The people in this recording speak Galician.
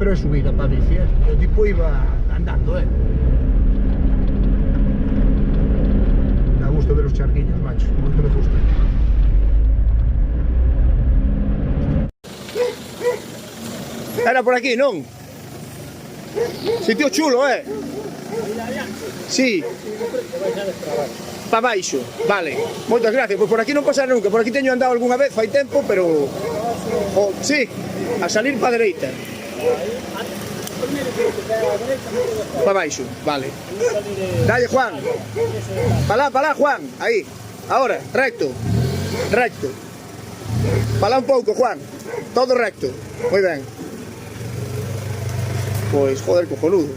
pero é subida para bici, o tipo iba andando, Dá gusto ver os charquiños, macho, moito me gusta. Era por aquí, non? Sitio chulo, Si. Pa baixo, vale. Moitas gracias, pois por aquí non pasa nunca. Por aquí teño andado algunha vez, fai tempo, pero... sí, a salir pa dereita. Pa baixo, vale. Dalle, Juan. Pa lá, Juan. Aí. Ahora, recto. Recto. Pa lá un pouco, Juan. Todo recto. Moi ben. Pois, joder, cojonudo.